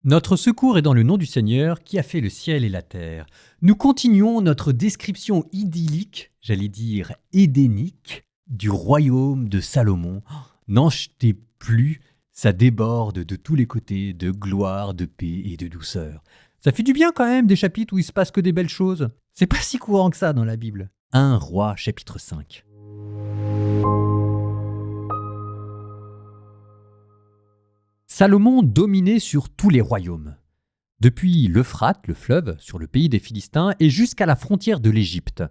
Notre secours est dans le nom du Seigneur qui a fait le ciel et la terre. Nous continuons notre description idyllique, j'allais dire édénique, du royaume de Salomon. N'en jetez plus, ça déborde de tous les côtés de gloire, de paix et de douceur. Ça fait du bien quand même des chapitres où il se passe que des belles choses. C'est pas si courant que ça dans la Bible. 1 Roi chapitre 5. Salomon dominait sur tous les royaumes, depuis l'Euphrate, le fleuve, sur le pays des Philistins, et jusqu'à la frontière de l'Égypte.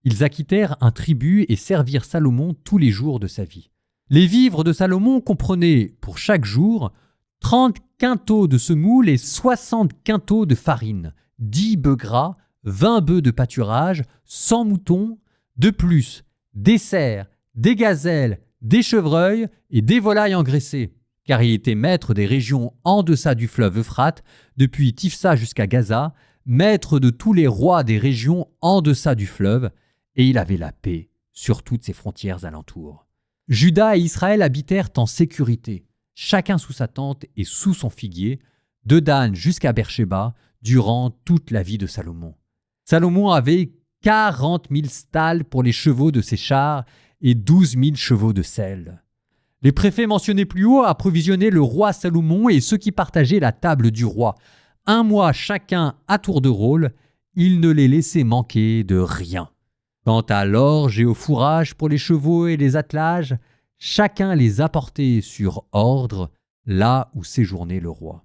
Ils acquittèrent un tribut et servirent Salomon tous les jours de sa vie. Les vivres de Salomon comprenaient, pour chaque jour, 30 quintaux de semoule et 60 quintaux de farine, 10 bœufs gras, 20 bœufs de pâturage, 100 moutons, de plus des cerfs, des gazelles, des chevreuils et des volailles engraissées. Car il était maître des régions en deçà du fleuve Euphrate, depuis Tifsa jusqu'à Gaza, maître de tous les rois des régions en deçà du fleuve, et il avait la paix sur toutes ses frontières alentours. Juda et Israël habitèrent en sécurité, chacun sous sa tente et sous son figuier, de Dan jusqu'à Beersheba, durant toute la vie de Salomon. Salomon avait 40 000 stalles pour les chevaux de ses chars et 12 000 chevaux de selle. Les préfets mentionnés plus haut approvisionnaient le roi Salomon et ceux qui partageaient la table du roi. 1 mois chacun à tour de rôle, ils ne les laissaient manquer de rien. Quant à l'orge et au fourrage pour les chevaux et les attelages, chacun les apportait sur ordre, là où séjournait le roi.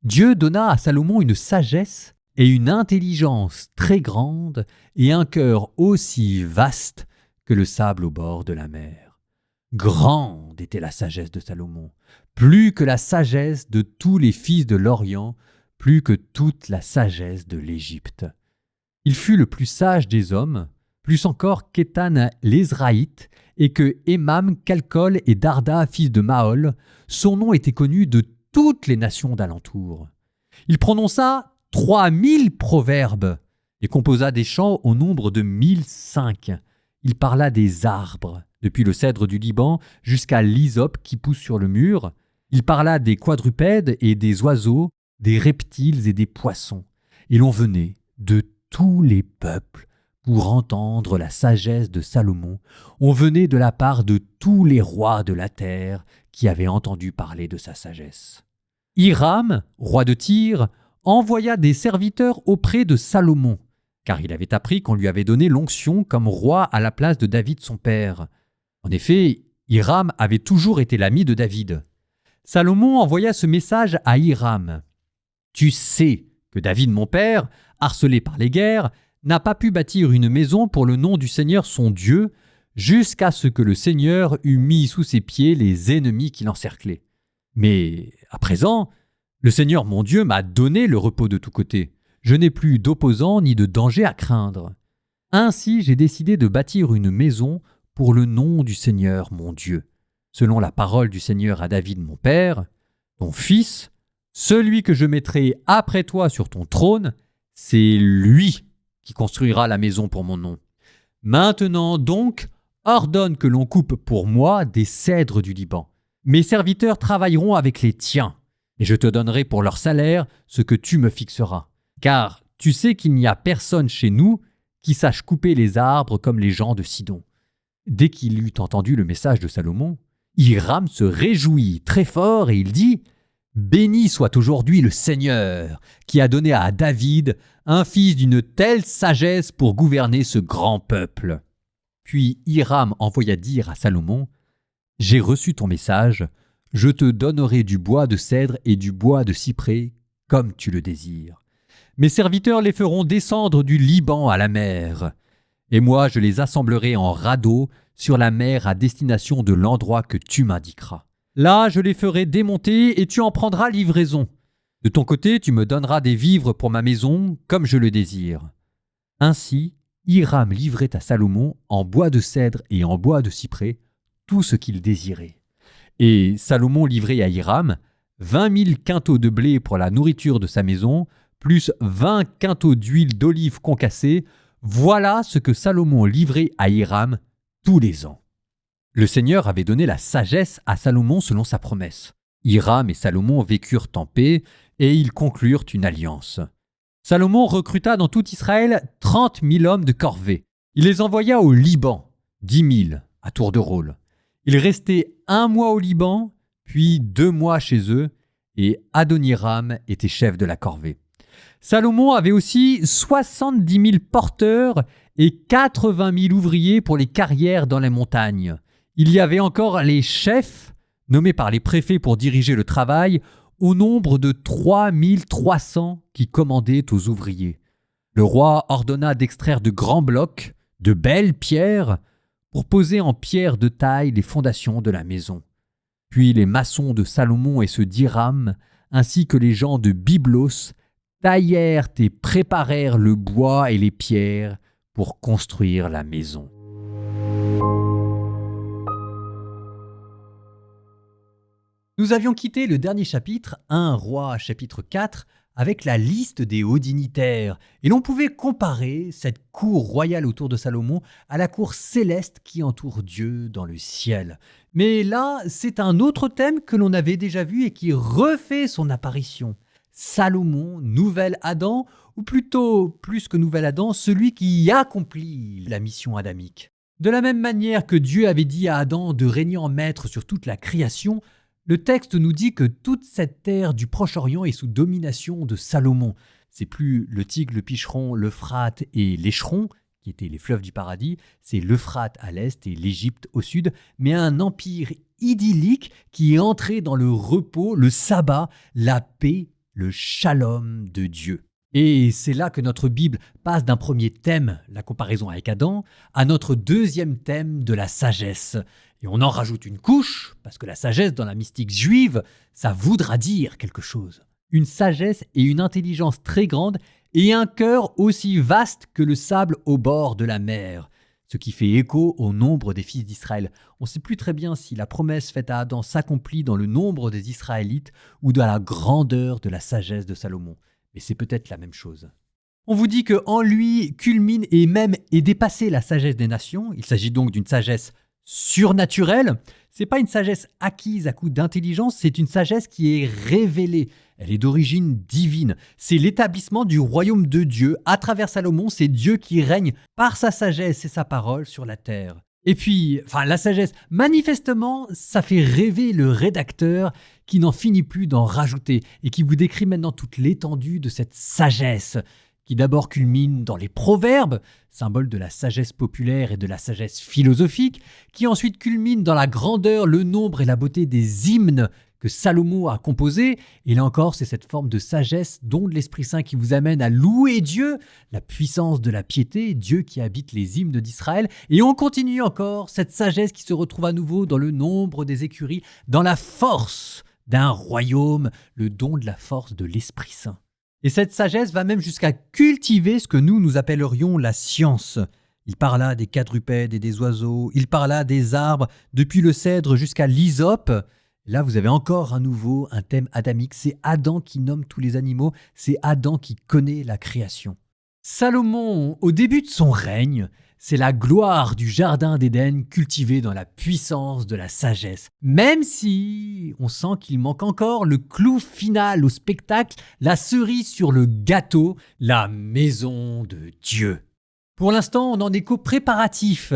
Dieu donna à Salomon une sagesse et une intelligence très grandes et un cœur aussi vaste que le sable au bord de la mer. Grande était la sagesse de Salomon, plus que la sagesse de tous les fils de l'Orient, plus que toute la sagesse de l'Égypte. Il fut le plus sage des hommes, plus encore qu'Étan l'Ezraïte, et que Émam, Calcol et Darda, fils de Mahol, son nom était connu de toutes les nations d'alentour. Il prononça 3000 proverbes et composa des chants au nombre de 1005. Il parla des arbres, depuis le cèdre du Liban jusqu'à l'hysope qui pousse sur le mur. Il parla des quadrupèdes et des oiseaux, des reptiles et des poissons. Et l'on venait de tous les peuples pour entendre la sagesse de Salomon. On venait de la part de tous les rois de la terre qui avaient entendu parler de sa sagesse. Hiram, roi de Tyr, envoya des serviteurs auprès de Salomon, car il avait appris qu'on lui avait donné l'onction comme roi à la place de David son père. En effet, Hiram avait toujours été l'ami de David. Salomon envoya ce message à Hiram. « Tu sais que David mon père, harcelé par les guerres, n'a pas pu bâtir une maison pour le nom du Seigneur son Dieu, jusqu'à ce que le Seigneur eût mis sous ses pieds les ennemis qui l'encerclaient. Mais à présent, le Seigneur mon Dieu m'a donné le repos de tous côtés. Je n'ai plus d'opposants ni de danger à craindre. Ainsi j'ai décidé de bâtir une maison pour le nom du Seigneur mon Dieu, selon la parole du Seigneur à David mon père, ton fils, celui que je mettrai après toi sur ton trône, c'est lui qui construira la maison pour mon nom. Maintenant donc, ordonne que l'on coupe pour moi des cèdres du Liban. Mes serviteurs travailleront avec les tiens, et je te donnerai pour leur salaire ce que tu me fixeras. Car tu sais qu'il n'y a personne chez nous qui sache couper les arbres comme les gens de Sidon. » Dès qu'il eut entendu le message de Salomon, Hiram se réjouit très fort et il dit « Béni soit aujourd'hui le Seigneur, qui a donné à David un fils d'une telle sagesse pour gouverner ce grand peuple. » Puis Hiram envoya dire à Salomon « J'ai reçu ton message, je te donnerai du bois de cèdre et du bois de cyprès, comme tu le désires. Mes serviteurs les feront descendre du Liban à la mer. » Et moi je les assemblerai en radeaux sur la mer à destination de l'endroit que tu m'indiqueras. Là je les ferai démonter et tu en prendras livraison. De ton côté tu me donneras des vivres pour ma maison comme je le désire. » Ainsi Hiram livrait à Salomon en bois de cèdre et en bois de cyprès tout ce qu'il désirait. Et Salomon livrait à Hiram 20 000 quintaux de blé pour la nourriture de sa maison, plus 20 quintaux d'huile d'olive concassée. Voilà ce que Salomon livrait à Hiram tous les ans. Le Seigneur avait donné la sagesse à Salomon selon sa promesse. Hiram et Salomon vécurent en paix et ils conclurent une alliance. Salomon recruta dans tout Israël 30 000 hommes de corvée. Il les envoya au Liban, 10 000 à tour de rôle. Ils restaient 1 mois au Liban, puis 2 mois chez eux, et Adoniram était chef de la corvée. Salomon avait aussi 70 000 porteurs et 80 000 ouvriers pour les carrières dans les montagnes. Il y avait encore les chefs, nommés par les préfets pour diriger le travail, au nombre de 3 300 qui commandaient aux ouvriers. Le roi ordonna d'extraire de grands blocs, de belles pierres, pour poser en pierre de taille les fondations de la maison. Puis les maçons de Salomon et ceux d'Hiram, ainsi que les gens de Byblos, taillèrent et préparèrent le bois et les pierres pour construire la maison. Nous avions quitté le dernier chapitre, 1 Roi chapitre 4, avec la liste des hauts dignitaires, et l'on pouvait comparer cette cour royale autour de Salomon à la cour céleste qui entoure Dieu dans le ciel. Mais là, c'est un autre thème que l'on avait déjà vu et qui refait son apparition. Salomon, nouvel Adam, ou plutôt, plus que nouvel Adam, celui qui accomplit la mission adamique. De la même manière que Dieu avait dit à Adam de régner en maître sur toute la création, le texte nous dit que toute cette terre du Proche-Orient est sous domination de Salomon. C'est plus le Tigre, le Picheron, l'Euphrate et l'Écheron, qui étaient les fleuves du paradis, c'est l'Euphrate à l'est et l'Égypte au sud, mais un empire idyllique qui est entré dans le repos, le sabbat, la paix, le shalom de Dieu. Et c'est là que notre Bible passe d'un premier thème, la comparaison avec Adam, à notre deuxième thème de la sagesse. Et on en rajoute une couche, parce que la sagesse dans la mystique juive, ça voudra dire quelque chose. Une sagesse et une intelligence très grande et un cœur aussi vaste que le sable au bord de la mer. Ce qui fait écho au nombre des fils d'Israël. On ne sait plus très bien si la promesse faite à Adam s'accomplit dans le nombre des Israélites ou dans la grandeur de la sagesse de Salomon. Mais c'est peut-être la même chose. On vous dit qu'en lui culmine et même est dépassée la sagesse des nations. Il s'agit donc d'une sagesse surnaturelle. C'est pas une sagesse acquise à coup d'intelligence, c'est une sagesse qui est révélée. Elle est d'origine divine. C'est l'établissement du royaume de Dieu. À travers Salomon, c'est Dieu qui règne par sa sagesse et sa parole sur la terre. Et puis, la sagesse, manifestement, ça fait rêver le rédacteur qui n'en finit plus d'en rajouter et qui vous décrit maintenant toute l'étendue de cette sagesse, qui d'abord culmine dans les proverbes, symbole de la sagesse populaire et de la sagesse philosophique, qui ensuite culmine dans la grandeur, le nombre et la beauté des hymnes que Salomon a composés. Et là encore, c'est cette forme de sagesse, don de l'Esprit Saint qui vous amène à louer Dieu, la puissance de la piété, Dieu qui habite les hymnes d'Israël. Et on continue encore, cette sagesse qui se retrouve à nouveau dans le nombre des écuries, dans la force d'un royaume, le don de la force de l'Esprit Saint. Et cette sagesse va même jusqu'à cultiver ce que nous appellerions la science. Il parla des quadrupèdes et des oiseaux, il parla des arbres, depuis le cèdre jusqu'à l'hysope. Là, vous avez encore à nouveau un thème adamique. C'est Adam qui nomme tous les animaux, c'est Adam qui connaît la création. Salomon, au début de son règne, c'est la gloire du jardin d'Éden cultivé dans la puissance de la sagesse. Même si on sent qu'il manque encore le clou final au spectacle, la cerise sur le gâteau, la maison de Dieu. Pour l'instant, on n'en est qu'aux préparatifs.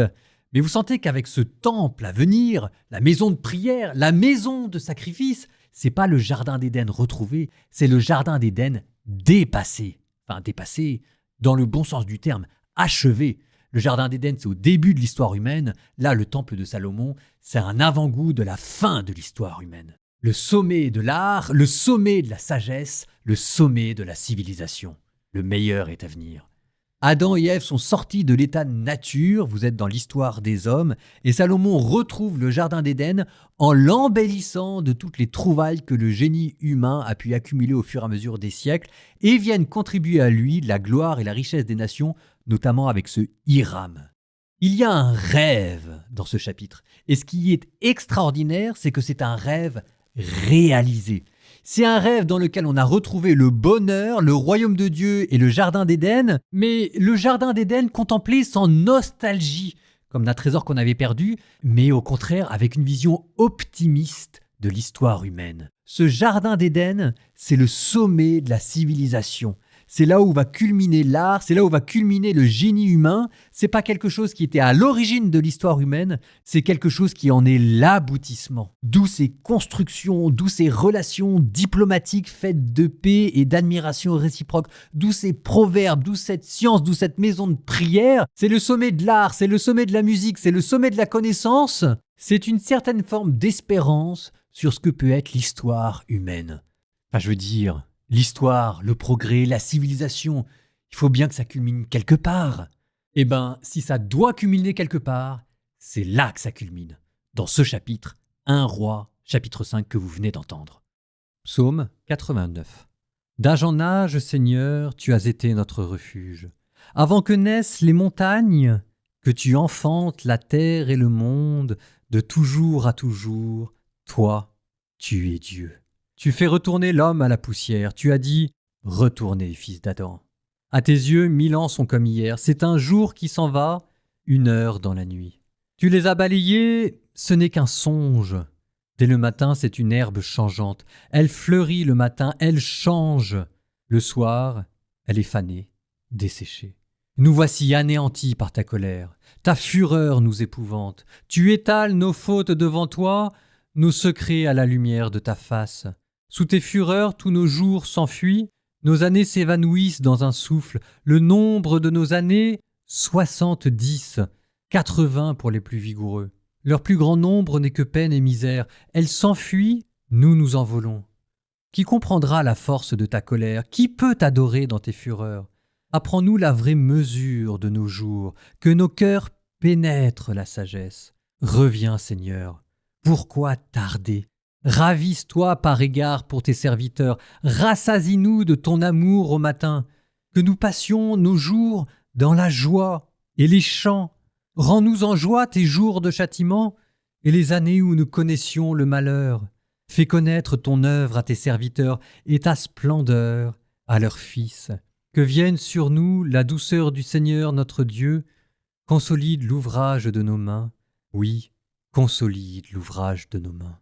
Mais vous sentez qu'avec ce temple à venir, la maison de prière, la maison de sacrifice, c'est pas le jardin d'Éden retrouvé, c'est le jardin d'Éden dépassé. Dépassé dans le bon sens du terme, achevé. Le jardin d'Éden, c'est au début de l'histoire humaine. Là, le temple de Salomon, c'est un avant-goût de la fin de l'histoire humaine. Le sommet de l'art, le sommet de la sagesse, le sommet de la civilisation. Le meilleur est à venir. Adam et Ève sont sortis de l'état de nature, vous êtes dans l'histoire des hommes, et Salomon retrouve le jardin d'Éden en l'embellissant de toutes les trouvailles que le génie humain a pu accumuler au fur et à mesure des siècles et viennent contribuer à lui la gloire et la richesse des nations, notamment avec ce Hiram. Il y a un rêve dans ce chapitre, et ce qui est extraordinaire, c'est que c'est un rêve réalisé. C'est un rêve dans lequel on a retrouvé le bonheur, le royaume de Dieu et le jardin d'Éden, mais le jardin d'Éden contemplé sans nostalgie, comme d'un trésor qu'on avait perdu, mais au contraire avec une vision optimiste de l'histoire humaine. Ce jardin d'Éden, c'est le sommet de la civilisation. C'est là où va culminer l'art, c'est là où va culminer le génie humain. C'est pas quelque chose qui était à l'origine de l'histoire humaine, c'est quelque chose qui en est l'aboutissement. D'où ces constructions, d'où ces relations diplomatiques faites de paix et d'admiration réciproque, d'où ces proverbes, d'où cette science, d'où cette maison de prière. C'est le sommet de l'art, c'est le sommet de la musique, c'est le sommet de la connaissance. C'est une certaine forme d'espérance sur ce que peut être l'histoire humaine. Enfin, je veux dire, l'histoire, le progrès, la civilisation, il faut bien que ça culmine quelque part. Eh ben, si ça doit culminer quelque part, c'est là que ça culmine, dans ce chapitre, 1 Roi, chapitre 5 que vous venez d'entendre. Psaume 89. D'âge en âge, Seigneur, tu as été notre refuge. Avant que naissent les montagnes, que tu enfantes la terre et le monde, de toujours à toujours, toi, tu es Dieu. Tu fais retourner l'homme à la poussière. Tu as dit « Retournez, fils d'Adam ». À tes yeux, 1000 ans sont comme hier. C'est un jour qui s'en va, 1 heure dans la nuit. Tu les as balayés, ce n'est qu'un songe. Dès le matin, c'est une herbe changeante. Elle fleurit le matin, elle change. Le soir, elle est fanée, desséchée. Nous voici anéantis par ta colère. Ta fureur nous épouvante. Tu étales nos fautes devant toi, nos secrets à la lumière de ta face. Sous tes fureurs, tous nos jours s'enfuient, nos années s'évanouissent dans un souffle. Le nombre de nos années, 70, 80 pour les plus vigoureux. Leur plus grand nombre n'est que peine et misère. Elles s'enfuient, nous nous envolons. Qui comprendra la force de ta colère? Qui peut t'adorer dans tes fureurs? Apprends-nous la vraie mesure de nos jours, que nos cœurs pénètrent la sagesse. Reviens, Seigneur. Pourquoi tarder? Ravise-toi par égard pour tes serviteurs, rassasie-nous de ton amour au matin, que nous passions nos jours dans la joie et les chants. Rends-nous en joie tes jours de châtiment et les années où nous connaissions le malheur. Fais connaître ton œuvre à tes serviteurs et ta splendeur à leurs fils. Que vienne sur nous la douceur du Seigneur notre Dieu, consolide l'ouvrage de nos mains. Oui, consolide l'ouvrage de nos mains.